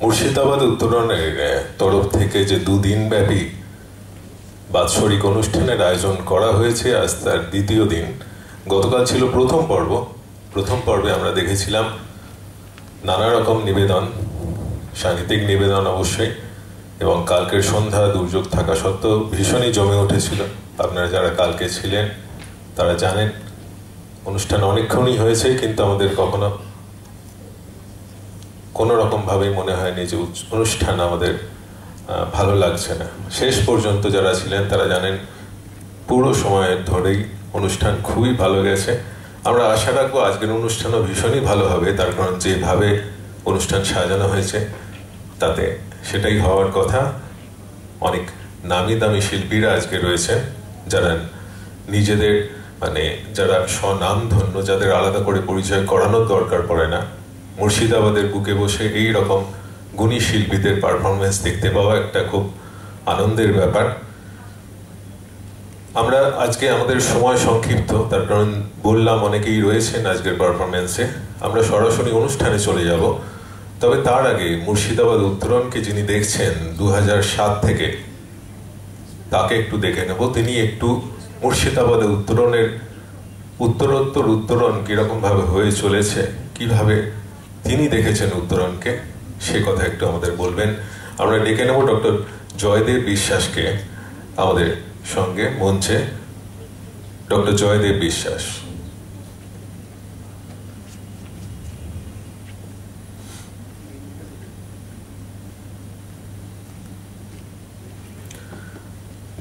মুর্শিদাবাদ উত্তরণের তরফ থেকে যে দুদিন ব্যাপী বাৎসরিক অনুষ্ঠানের আয়োজন করা হয়েছে, আজ তার দ্বিতীয় দিন। গতকাল ছিল প্রথম পর্ব। প্রথম পর্বে আমরা দেখেছিলাম নানা রকম নিবেদন, সাহিত্যিক নিবেদন অবশ্যই, এবং কালকের সন্ধ্যা দুর্যোগ থাকা সত্ত্বেও ভীষণই জমে উঠেছিল। আপনারা যারা কালকে ছিলেন তারা জানেন অনুষ্ঠান অনেকক্ষণই হয়েছে, কিন্তু আমাদের কোনো রকমভাবে মনে হয়নি যে অনুষ্ঠান আমাদের ভালো লাগছে না। শেষ পর্যন্ত যারা ছিলেন তারা জানেন পুরো সময় ধরেই অনুষ্ঠান খুবই ভালো গেছে। আমরা আশা রাখবো আজকের অনুষ্ঠানও ভীষণই ভালো হবে, তার কারণ যেভাবে অনুষ্ঠান সাজানো হয়েছে তাতে সেটাই হওয়ার কথা। অনেক নামি দামি শিল্পীরা আজকে রয়েছে, যারা নিজেদের যারা স্বনামধন্য, যাদের আলাদা করে পরিচয় করানোর দরকার পড়ে না। মুর্শিদাবাদের বুকে বসে এই রকম গুণী শিল্পীদের পারফরমেন্স দেখতে পাওয়া একটা খুব আনন্দের ব্যাপার। আমরা আজকে আমাদের সময় সংক্ষিপ্ত, তার কারণ বললাম অনেকেই রয়েছেন আজকের পারফরমেন্সে। আমরা সরাসরি অনুষ্ঠানে চলে যাব, তবে তার আগে মুর্শিদাবাদ উত্তরণকে যিনি দেখছেন 2007 থেকে, তাকে একটু দেখে নেব। তিনি একটু মুর্শিদাবাদে উত্তরণের উত্তরোত্তর উত্তরণ কিরকম ভাবে হয়ে চলেছে, কিভাবে তিনি দেখেছেন উত্তরণকে, সে কথা একটু আমাদের বলবেন। আমরা ডেকে নেব ডক্টর জয়দেব বিশ্বাসকে আমাদের সঙ্গে মঞ্চে। ডক্টর জয়দেব বিশ্বাস।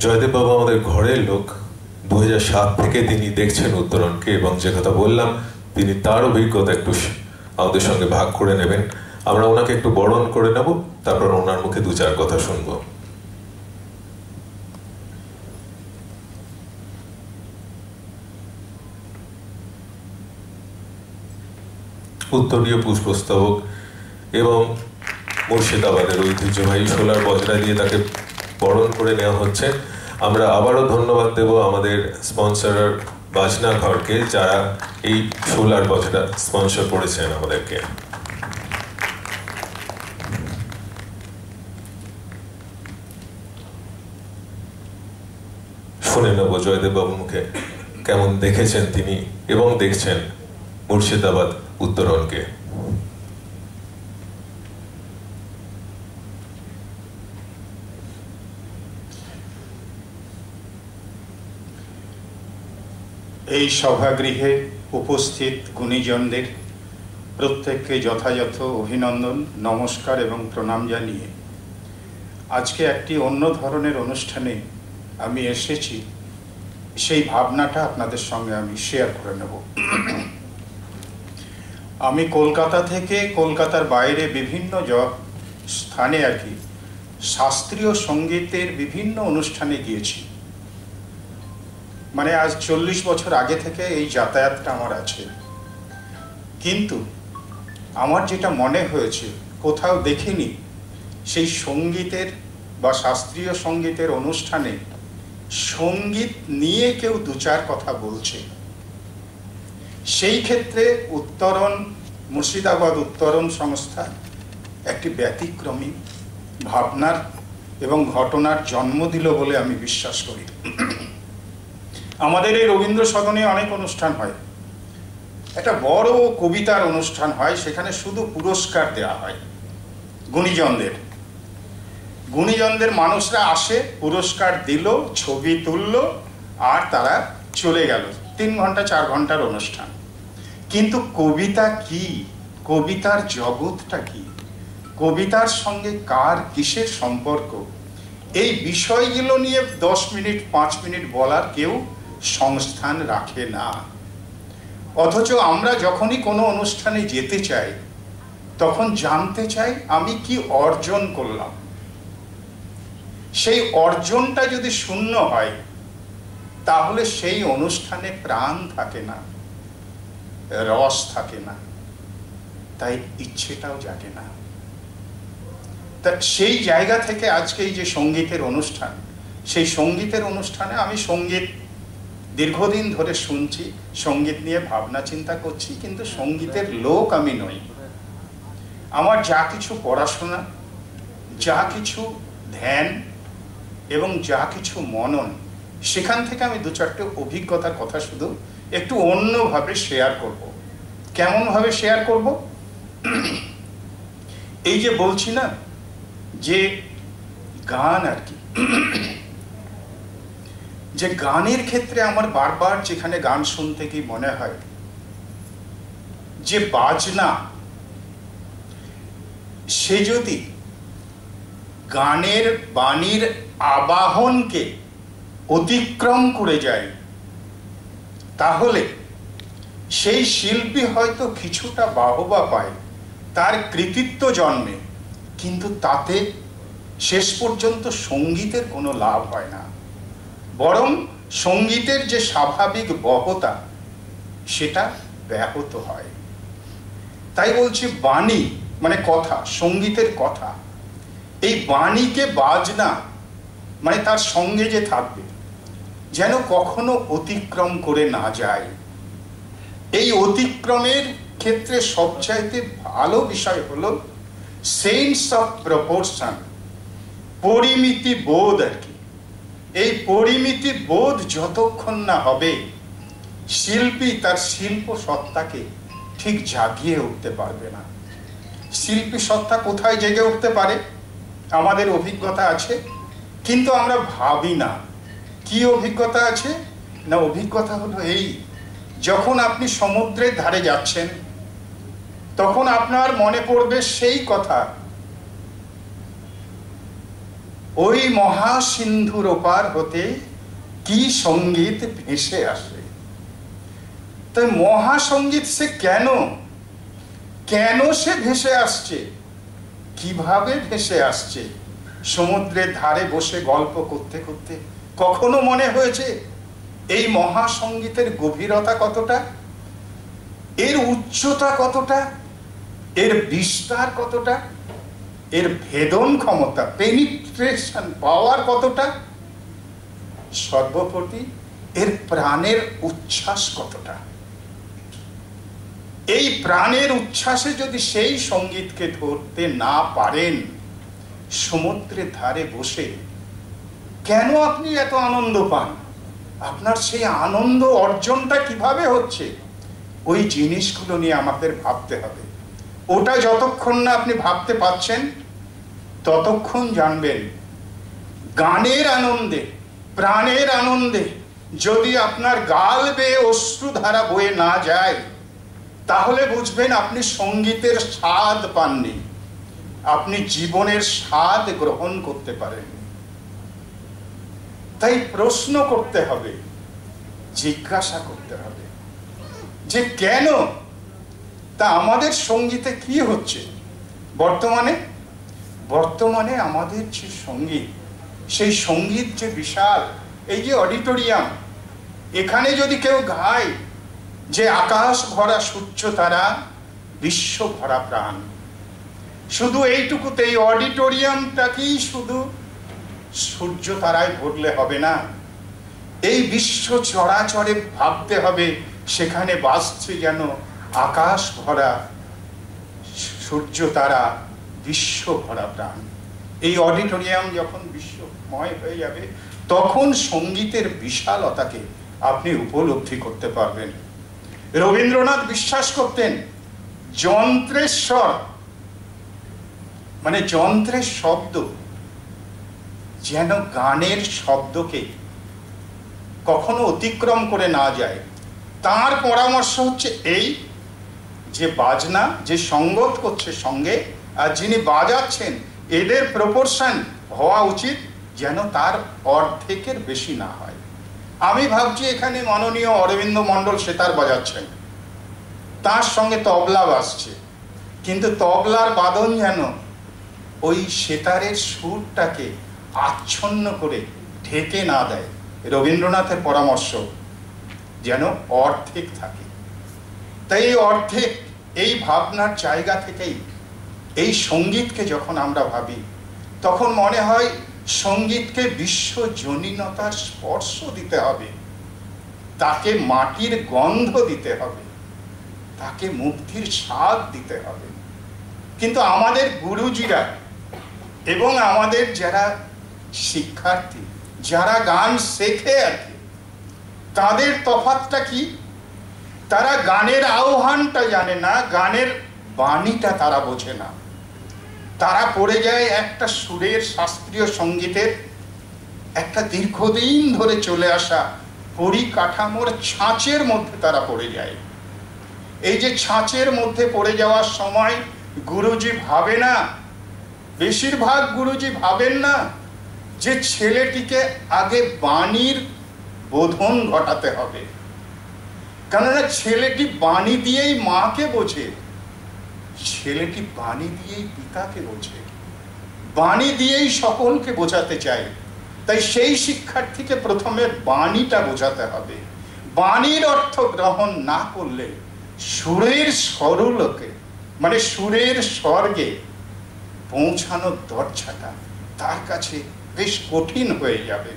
জয়দেব বাবু আমাদের ঘরের লোক। 2007 থেকে তিনি দেখছেন উত্তরণকে, এবং যে কথা বললাম তিনি তার অভিজ্ঞতা একটু আমাদের সঙ্গে ভাগ করে নেবেন। আমরা ওনাকে একটু বরণ করে নেব, তারপর ওনার মুখে দু চার কথা শুনবো। উত্তরীয় পুষ্পস্তবক এবং মুর্শিদাবাদের ঐতিহ্যবাহী শোলার বজরা দিয়ে তাকে বরণ করে নেওয়া হচ্ছে। আমরা আবারও ধন্যবাদ দেব আমাদের স্পন্সর বাজনা ঘরকে, যারা এই শোলার বজরা স্পন্সর করেছেন আমাদেরকে। শুনে নেব জয়দেব বাবুর মুখে কেমন দেখেছেন তিনি এবং দেখছেন মুর্শিদাবাদ উত্তরণকে। এই সভাগৃহে উপস্থিত গুণীজনদের প্রত্যেককে যথাযথ অভিনন্দন, নমস্কার এবং প্রণাম জানিয়ে আজকে একটি অন্য ধরনের অনুষ্ঠানে আমি এসেছি, সেই ভাবনাটা আপনাদের সঙ্গে আমি শেয়ার করে নেব। আমি কলকাতা থেকে কলকাতার বাইরে বিভিন্ন স্থানে শাস্ত্রীয় সঙ্গীতের বিভিন্ন অনুষ্ঠানে গিয়েছি। আজ 40 বছর আগে থেকে এই যাতায়াতটা আমার আছে, কিন্তু আমার যেটা মনে হয়েছে কোথাও দেখিনি সেই সঙ্গীতের বা শাস্ত্রীয় সঙ্গীতের অনুষ্ঠানে সঙ্গীত নিয়ে কেউ দু চার কথা বলছে। সেই ক্ষেত্রে মুর্শিদাবাদ উত্তরণ সংস্থা একটি ব্যতিক্রমী ভাবনার এবং ঘটনার জন্ম দিল বলে আমি বিশ্বাস করি। আমাদের এই রবীন্দ্র সদনে অনেক অনুষ্ঠান হয়, একটা বড় কবিতার অনুষ্ঠান হয়, সেখানে শুধু পুরস্কার দেওয়া হয় গুণীজনদের মানুষরা আসে, পুরস্কার দিল, ছবি তুলল, আর তারা চলে গেল। 3 ঘন্টা 4 ঘন্টার অনুষ্ঠান। কিন্তু কবিতা কি, কবিতার জগৎটা কি, কবিতার সঙ্গে কার কিসের সম্পর্ক, এই বিষয়গুলো নিয়ে 10 মিনিট 5 মিনিট বলার কেউ সংস্থান রাখে না। অথচ আমরা যখনই কোনো অনুষ্ঠানে যেতে চাই তখন জানতে চাই আমি কি অর্জন করলাম। সেই অর্জনটা যদি শূন্য হয় তাহলে সেই অনুষ্ঠানে প্রাণ থাকে না, রস থাকে না, তাই ইচ্ছেটাও জাগে না। তা সেই জায়গা থেকে আজকে এই যে সঙ্গীতের অনুষ্ঠান, সেই সঙ্গীতের অনুষ্ঠানে আমি সঙ্গীত দীর্ঘদিন ধরে শুনছি, সঙ্গীত নিয়ে ভাবনা চিন্তা করছি, কিন্তু সঙ্গীতের লোক আমি নই। আমার যা কিছু পড়াশোনা, যা কিছু ধ্যান এবং যা কিছু মনন, সেখান থেকে আমি দু চারটে অভিজ্ঞতার কথা শুধু একটু অন্যভাবে শেয়ার করব। কেমন ভাবে শেয়ার করব? এই যে বলছি না যে গান আর কি, যে গানের ক্ষেত্রে আমার বারবার যেখানে গান শুনতে কি মনে হয় যে বাজনা সে যদি গানের বাণীর আবাহনকে অতিক্রম করে যায়, তাহলে সেই শিল্পী হয়তো কিছুটা বাহবা পায়, তার কৃতিত্ব জন্মে, কিন্তু তাতে শেষ পর্যন্ত সঙ্গীতের কোনো লাভ হয় না, বরং সঙ্গীতের যে স্বাভাবিক বহতা সেটা ব্যাহত হয়। তাই বলছি বাণী মানে কথা, সঙ্গীতের কথা, এই বাণীকে বাজনা মানে তার সঙ্গে যে থাকবে যেন কখনো অতিক্রম করে না যায়। এই অতিক্রমের ক্ষেত্রে সবচাইতে ভালো বিষয় হলো সেন্স অফ প্রপোর্শন, পরিমিতি বোধ আর কি। এই পরিমিতি বোধ যতক্ষণ না হবে, শিল্পী তার শিল্প সত্তাকে ঠিক জাগিয়ে উঠতে পারবে না। শিল্পী সত্তা কোথায় জেগে উঠতে পারে? আমাদের অভিজ্ঞতা আছে, কিন্তু আমরা ভাবি না। কি অভিজ্ঞতা আছে না? অভিজ্ঞতা হলো এই, যখন আপনি সমুদ্রের ধারে যাচ্ছেন তখন আপনার মনে পড়বে সেই কথা, ওই মহাসিন্ধুর ওপার হতে কি সঙ্গীত ভেসে আসে। তাই মহাসঙ্গীত সে কেন সে ভেসে আসছে, কিভাবে ভেসে আসছে? সমুদ্রের ধারে বসে গল্প করতে করতে কখনো মনে হয়েছে এই মহাসঙ্গীতের গভীরতা কতটা, এর উচ্চতা কতটা, এর বিস্তার কতটা, এর ভেদন ক্ষমতা, পেনিট্রেশন পাওয়ার কতটা, সর্বোপরি এর প্রাণের উচ্ছ্বাস কতটা? এই প্রাণের উচ্ছ্বাসে যদি সেই সঙ্গীতকে ধরতে না পারেন সমুদ্রের ধারে বসে, কেন আপনি এত আনন্দ পান? আপনার সেই আনন্দ অর্জনটা কিভাবে হচ্ছে? ওই জিনিসগুলো নিয়ে আমাদের ভাবতে হবে। ওটা যতক্ষণ না আপনি ভাবতে পারছেন ততক্ষণ জানবেন গানের আনন্দে, প্রাণের আনন্দে যদি আপনার গাল বেয়ে অশ্রুধারা বয়ে না যায়, তাহলে বুঝবেন আপনি সঙ্গীতের স্বাদ পাননি, আপনি জীবনের স্বাদ গ্রহণ করতে পারেন। তাই প্রশ্ন করতে হবে, জিজ্ঞাসা করতে হবে যে কেন? তা আমাদের সঙ্গীতে কি হচ্ছে বর্তমানে আমাদের যে সঙ্গীত, সেই সঙ্গীত যে বিশাল, এই যে অডিটোরিয়াম, এখানে যদি কেউ গায় যে আকাশ ভরা সূর্য তারা, বিশ্ব ভরা প্রাণ, শুধু এইটুকুতে এই অডিটোরিয়ামটাকেই শুধু সূর্য তারায় ভরলে হবে না, এই বিশ্ব চরাচরে ভাবতে হবে সেখানে বাসছে যেন আকাশ ভরা সূর্য তারা, বিশ্ব ভরা প্রাণ। এই অডিটোরিয়াম যখন বিশ্বময় হয়ে যাবে তখন সঙ্গীতের বিশালতাকে আপনি উপলব্ধি করতে পারবেন। রবীন্দ্রনাথ বিশ্বাস করতেন যন্ত্রের স্বর মানে যন্ত্রের শব্দ যেন গানের শব্দকে কখনো অতিক্রম করে না যায়। তার পরামর্শ হচ্ছে এই যে বাজনা যে সঙ্গত করছে সঙ্গে আর যিনি বাজাচ্ছেন, এদের প্রপোর্শন হওয়া উচিত যেন তার অর্ধেকের বেশি না হয়। আমি ভাবছি এখানে মাননীয় অরবিন্দ মণ্ডল সেতার বাজাচ্ছেন, তার সঙ্গে তবলা বাজছে, কিন্তু তবলার বাদন যেন ওই সেতারের সুরটাকে আচ্ছন্ন করে ঢেকে না দেয়। রবীন্দ্রনাথের পরামর্শ যেন অর্ধেক থাকে। তাই এই অর্ধেক, এই ভাবনার জায়গা থেকেই এই সঙ্গীতকে যখন আমরা ভাবি তখন মনে হয় সঙ্গীতকে বিশ্বজনীনতার স্পর্শ দিতে হবে, তাকে মাটির গন্ধ দিতে হবে, তাকে মুক্তির স্বাদ দিতে হবে। কিন্তু আমাদের গুরুজিরা এবং আমাদের যারা শিক্ষার্থী, যারা গান শেখে আর কি, তাদের তফাৎটা কি? তারা গানের আহ্বানটা জানে না, গানের বাণীটা তারা বোঝে না। তারা পড়ে যায় একটা সুরের, শাস্ত্রীয় সঙ্গীতের একটা দীর্ঘদিন ধরে চলে আসা পরিকাঠামোর ছাঁচের মধ্যে তারা পড়ে যায়। এই যে ছাঁচের মধ্যে পড়ে যাওয়ার সময় গুরুজি ভাবে না, বেশিরভাগ গুরুজি ভাবেন না যে ছেলেটিকে আগে বাণীর বোধন ঘটাতে হবে, কেননা ছেলেটি বাণী দিয়েই মাকে বোঝে, ছেলেটি বাণী দিয়েই পিতাকে বোঝে, বাণী দিয়েই সকলকে বোঝাতে চায়। তাই সেই শিক্ষার্থীকে প্রথমে বাণীটা বোঝাতে হবে। বাণীর অর্থ গ্রহণ না করলে সুরের স্বরলোকে, মানে সুরের স্বর্গে পৌঁছানোর দরজাটা তার কাছে বেশ কঠিন হয়ে যাবে।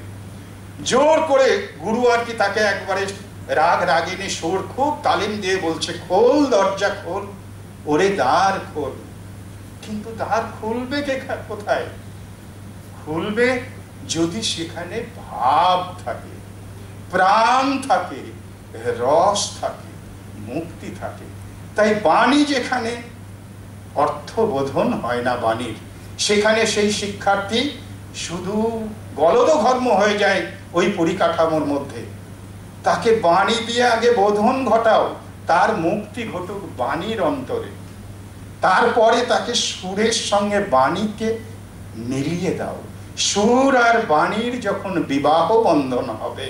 জোর করে গুরু আর কি তাকে একবারে রাগ রাগিনী সুর খুব তালিম দিয়ে বলছে, খোল দরজা খোল, ওরে দ্বার খোল। কিন্তু দ্বার খুলবে কোথায়? খুলবে যদি সেখানে ভাব থাকে, প্রাণ থাকে, রস থাকে, মুক্তি থাকে। তাই বাণী যেখানে অর্থবোধন হয় না বাণীর, সেখানে সেই শিক্ষার্থী শুধু গলদঘর্ম হয়ে যায় ওই পরিকাঠামোর মধ্যে। তাকে বাণী দিয়ে আগে বোধন ঘটাও, তার মুক্তি ঘটুক বাণীর অন্তরে। তারপরে তাকে সুরের সঙ্গে বাণীকে মিলিয়ে দাও। সুর আর বাণীর যখন বিবাহ বন্ধন হবে,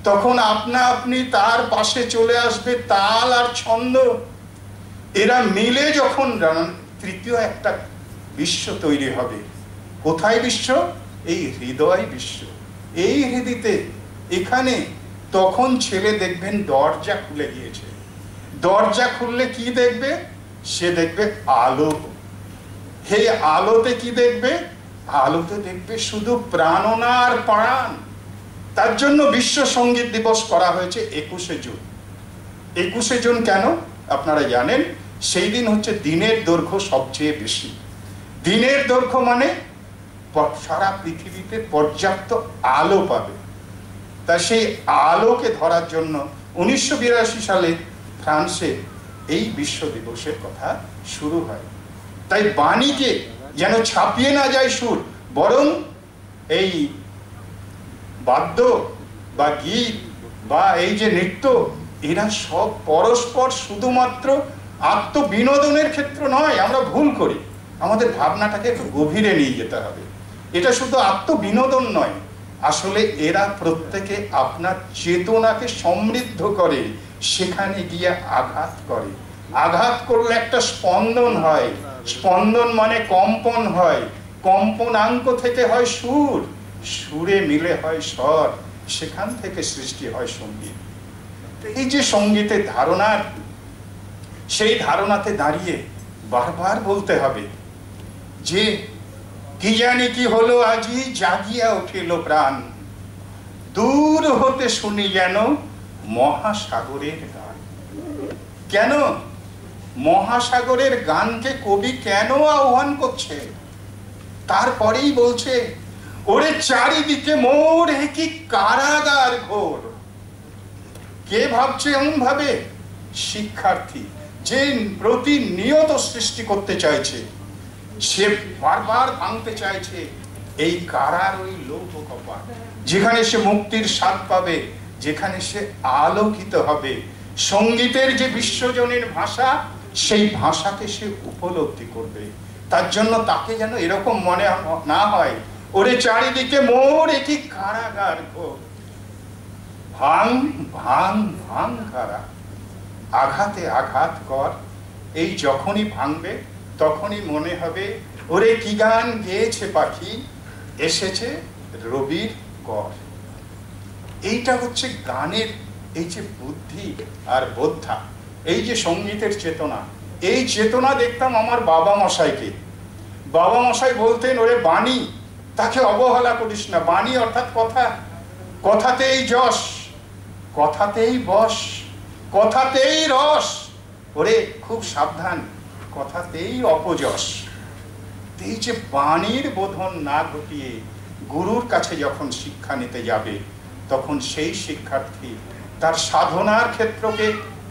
তখন আপনা আপনি তার পাশে চলে আসবে তাল আর ছন্দ। এরা মিলে যখন তৃতীয় একটা বিশ্ব তৈরি হবে। কোথায় বিশ্ব? এই হৃদয় বিশ্ব। এই হৃদিতে, এখানে তখন ছেলে দেখবেন দরজা খুলে গিয়েছে। দরজা খুললে কি দেখবে? সে দেখবে আলো। হে আলোতে কি দেখবে? আলোতে দেখবে শুধু প্রাণনা আর প্রাণ। তার জন্য বিশ্ব সঙ্গীত দিবস করা হয়েছে 21শে জুন। 21শে জুন কেন আপনারা জানেন? সেই দিন হচ্ছে দিনের দৈর্ঘ্য সবচেয়ে বেশি। দিনের দৈর্ঘ্য মানে সারা পৃথিবীতে পর্যাপ্ত আলো পাবে। তা সেই আলোকে ধরার জন্য 1982 সালে ফ্রান্সে এই বিশ্ব দিবসের কথা শুরু হয়। তাই বাণীকে যেন ছাপিয়ে না যায় সুর, বরং এই বাদ্য বা গীত বা এই যে নৃত্য, এরা সব পরস্পর শুধুমাত্র আত্মবিনোদনের ক্ষেত্র নয়। আমরা ভুল করি, আমাদের ভাবনাটাকে একটু গভীরে নিয়ে যেতে হবে। এটা শুধু আত্মবিনোদন নয়, আসলে এরা প্রত্যেকে আপনার চেতনাকে সমৃদ্ধ করে, সেখানে গিয়ে আঘাত করে। আঘাত করলে একটা স্পন্দন হয়, স্পন্দন মানে কম্পন হয়, কম্পনাঙ্ক থেকে হয় সুর, সুরে মিলে হয় স্বর, সেখান থেকে সৃষ্টি হয় সঙ্গীত। এই যে সঙ্গীতের ধারণার, সেই ধারণাতে দাঁড়িয়ে বারবার বলতে হবে যে কি জানি কি হলো আজি জাগিয়া উঠিল প্রাণ, দূর হতে শুনি যেন মহাসাগরের গান। কেন মহাসাগরের গানকে কবি কেন আহ্বান করছে? তারপরেই বলছে, ওরে চারিদিকে মোর কি কারাগার ঘোর। কে ভাবছে এমন ভাবে? শিক্ষার্থী, যে প্রতিনিয়ত সৃষ্টি করতে চাইছে, সে বারবার ভাঙতে চাইছে এই কারার ওই লৌহ কপাট, যেখানে সে মুক্তির স্বাদ পাবে, যেখানে সে আলোকিত হবে। সঙ্গীতের যে বিশ্বজনীন ভাষা, সেই ভাষাকে সে উপলব্ধি করবে। তার জন্য তাকে যেন এরকম মনে না হয়, ওরে চারিদিকে মোর একই কারাগার ঘোর। ভাঙ ভাঙ ভাঙ কারা, আঘাতে আঘাত কর। এই যখনই ভাঙবে তখনই মনে হবে, ওরে কি গান গেয়েছে পাখি, এসেছে রবির কর। এইটা হচ্ছে গানের এই যে বুদ্ধি আর বোদ্ধা, এই যে সঙ্গীতের চেতনা। এই চেতনা দেখতাম আমার বাবা মশাইকে। বাবা মশাই বলতেন, ওরে বাণী, তাকে অবহেলা করিস না। বাণী অর্থাৎ কথা, কথাতেই যশ, কথাতেই বশ, কথাতেই রস। ওরে খুব সাবধান, কথাতেই অপযশ। এই যে বাণীর বোধন না ঘটিয়ে গুরুর কাছে যখন শিক্ষা নিতে যাবে, তখন সেই শিক্ষার্থী তার সাধনার ক্ষেত্রকে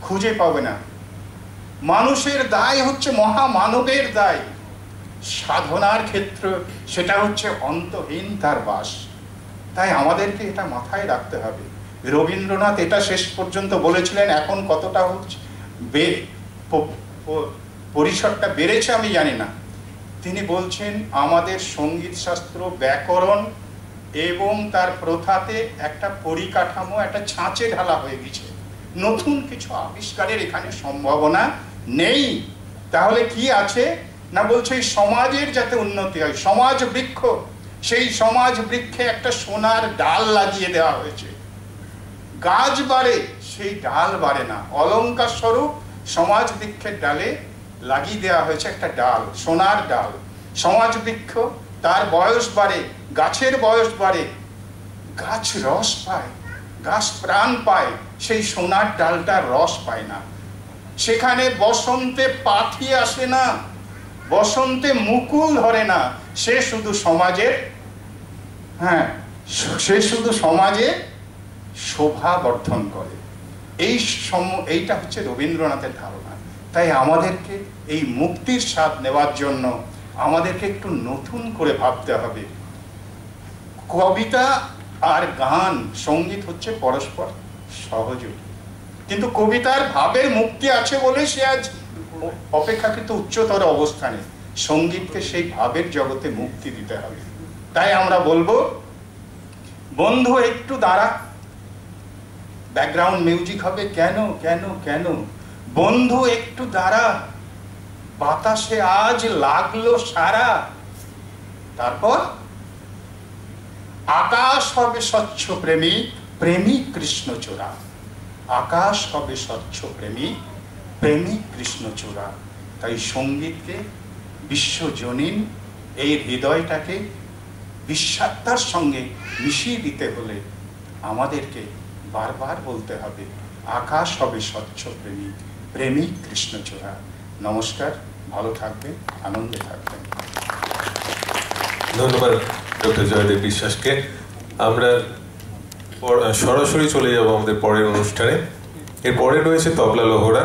খুঁজে পাবে না। মানুষের দায় হচ্ছে মহামানবের দায়, সাধনার ক্ষেত্র সেটা হচ্ছে অন্তহীন তার বাস। তাই আমাদেরকে এটা মাথায় রাখতে হবে। রবীন্দ্রনাথ এটা শেষ পর্যন্ত বলেছিলেন, এখন কতটা হচ্ছে পরিসরটা বেড়েছে আমি জানি না। তিনি বলছেন আমাদের সঙ্গীত শাস্ত্র, ব্যাকরণ এবং তার প্রথাতে একটা পরিকাঠামো, একটা ছাঁচে ঢালা হয়ে গেছে, নতুন কিছু আবিষ্কারের এখানে সম্ভাবনা নেই। তাহলে কি আছে না, বলছে এই সমাজের যাতে উন্নতি হয়, সমাজ বৃক্ষ, সেই সমাজ বৃক্ষে একটা সোনার ডাল লাগিয়ে দেওয়া হয়েছে। গাছ বাড়ে, সেই ডাল বাড়ে না। অলংকার স্বরূপ সমাজ বৃক্ষের ডালে লাগিয়ে দেওয়া হয়েছে একটা ডাল, সোনার ডাল। সমাজ বৃক্ষ, তার বয়স বাড়ে, গাছের বয়স বাড়ে, গাছ রস পায়, গাছ প্রাণ পায়, সেই সোনার ডালটার রস পায় না। সেখানে বসন্তে পাখি আসে না, বসন্তে মুকুল ধরে না, সে শুধু সমাজের সে শুধু সমাজে শোভা বর্ধন করে। এইটা হচ্ছে রবীন্দ্রনাথের ধারণা। তাই আমাদেরকে এই মুক্তির স্বাদ নেওয়ার জন্য আমাদেরকে একটু নতুন করে ভাবতে হবে। কবিতা আর গান, সঙ্গীত হচ্ছে পরস্পর সহযোগী, কিন্তু কবিতার ভাবের মুক্তি আছে বলে সে আজ অপেক্ষাকৃত উচ্চতর অবস্থানে। সঙ্গীতকে সেই ভাবের জগতে মুক্তি দিতে হবে। তাই আমরা বলবো, বন্ধু একটু দাঁড়া, ব্যাকগ্রাউন্ড মিউজিক হবে, কেন কেন কেন, বন্ধু একটু দাঁড়া, বাতাসে আজ লাগলো সারা, তারপর আকাশ হবে স্বচ্ছ প্রেমিক, প্রেমিক কৃষ্ণচূড়া, আকাশ হবে স্বচ্ছ প্রেমিক, প্রেমিক কৃষ্ণচূড়া। তাই সঙ্গীতকে বিশ্বজনীন এই হৃদয়টাকে বিশ্বাত্মার সঙ্গে মিশিয়ে দিতে হলে আমাদেরকে বারবার বলতে হবে, আকাশ হবে স্বচ্ছ প্রেমিক, প্রেমিক কৃষ্ণচূড়া। নমস্কার, ভালো থাকবেন, আনন্দে থাকবেন। ধন্যবাদ ডক্টর জয়দেব বিশ্বাসকে। আমরা সরাসরি চলে যাব আমাদের পরের অনুষ্ঠানে। এর পরে রয়েছে তবলা লহরা।